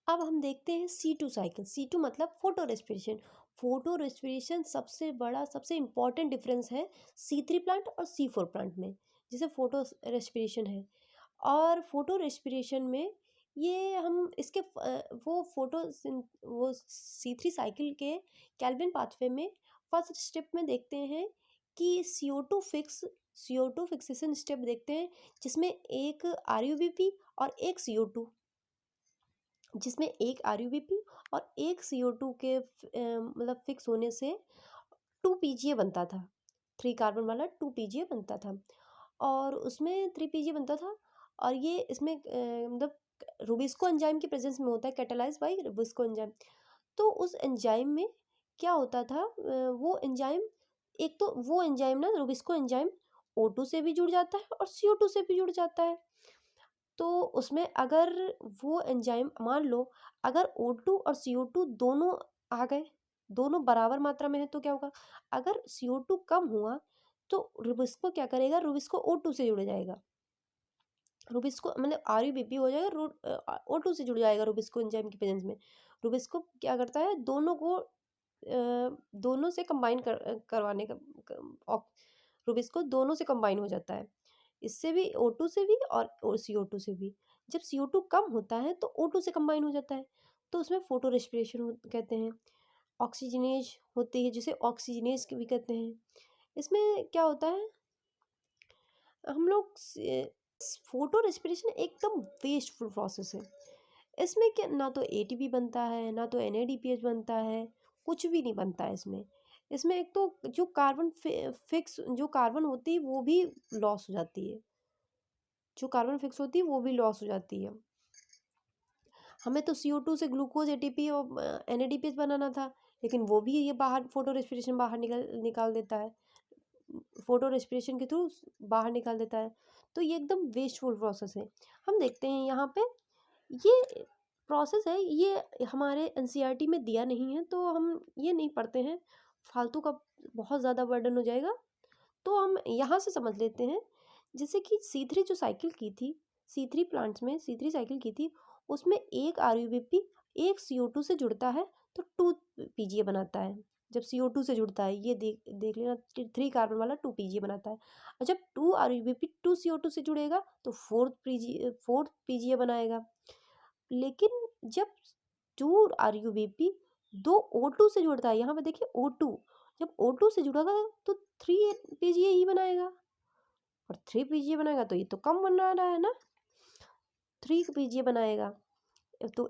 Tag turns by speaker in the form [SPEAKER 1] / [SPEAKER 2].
[SPEAKER 1] अब हम देखते हैं C2 साइकिल। C2 मतलब फोटो रेस्पिरेशन। फोटो रेस्पिरेशन सबसे बड़ा, सबसे इम्पॉर्टेंट डिफरेंस है C3 प्लांट और C4 प्लांट में, जिसे फोटो रेस्पिरेशन है। और फोटो रेस्पिरेशन में ये हम इसके वो वो C3 साइकिल के कैल्विन पाथवे में फर्स्ट स्टेप में देखते हैं कि CO2 फिक्सेशन स्टेप देखते हैं, जिसमें एक RUBP और एक CO2, जिसमें एक RUBP और एक CO2 के मतलब फिक्स होने से 2 PGA बनता था। 3 कार्बन वाला 2 PGA बनता था, और उसमें 3 PGA बनता था। और ये इसमें मतलब रूबिस्को एंजाइम की प्रेजेंस में होता है, कैटालाइज बाय रूबिस्को एंजाइम। तो उस एंजाइम में क्या होता था, वो एंजाइम, एक तो वो एंजाइम ना, रूबिस्को एंजाइम O2 से भी जुड़ जाता है और CO2 से भी जुड़ जाता है। तो उसमें अगर वो एंजाइम, मान लो अगर O2 और CO2 दोनों आ गए, दोनों बराबर मात्रा में है, तो क्या होगा, अगर CO2 कम हुआ तो रूबिस्को क्या करेगा, रूबिस्को O2 से जुड़ जाएगा। रूबिस्को मतलब RUBP हो जाएगा, O2 से जुड़ जाएगा रूबिस्को एंजाइम की प्रेजेंस में। रूबिस्को क्या करता है, दोनों को दोनों से कंबाइन करवाने का रूबिस्को दोनों से कंबाइन हो जाता है, इससे भी O2 से भी और CO2 से भी। जब CO2 कम होता है तो O2 से कंबाइन हो जाता है, तो उसमें फोटो रेस्पिरेशन कहते हैं। ऑक्सीजनेज होती है, जिसे ऑक्सीजनेज भी कहते हैं। इसमें क्या होता है, हम लोग फोटो रेस्पिरेशन एकदम वेस्टफुल प्रोसेस है। इसमें क्या, ना तो ATP बनता है, ना तो NADPH बनता है, कुछ भी नहीं बनता है इसमें। इसमें एक तो जो कार्बन फिक्स जो कार्बन होती है वो भी लॉस हो जाती है, जो कार्बन फिक्स होती है वो भी लॉस हो जाती है। हमें तो CO2 से ग्लूकोज, ATP और NADPH बनाना था, लेकिन वो भी ये बाहर फोटो रेस्पिरेशन बाहर निकल निकाल देता है, फोटो रेस्पिरेशन के थ्रू बाहर निकाल देता है। तो ये एकदम वेस्टफुल प्रोसेस है। हम देखते हैं यहाँ पे, ये प्रोसेस है, ये हमारे NCERT में दिया नहीं है, तो हम ये नहीं पढ़ते हैं, फालतू का बहुत ज़्यादा बर्डन हो जाएगा। तो हम यहाँ से समझ लेते हैं, जैसे कि C3 जो साइकिल की थी, C3 प्लांट्स में C3 साइकिल की थी, उसमें एक RUBP एक CO2 से जुड़ता है तो 2 PGA बनाता है। जब CO2 से जुड़ता है, ये देख देख लेना, 3 कार्बन वाला 2 PGA बनाता है। और जब 2 RUBP 2 CO2 से जुड़ेगा तो 4 PGA बनाएगा। लेकिन जब 2 RUBP 2 O2 से जुड़ता है, यहाँ पे देखिए O2, जब O2 से जुड़ेगा तो 3 PGA ही बनाएगा, और 3 PGA बनाएगा तो ये तो कम बना रहा है ना, 3 PGA बनाएगा। तो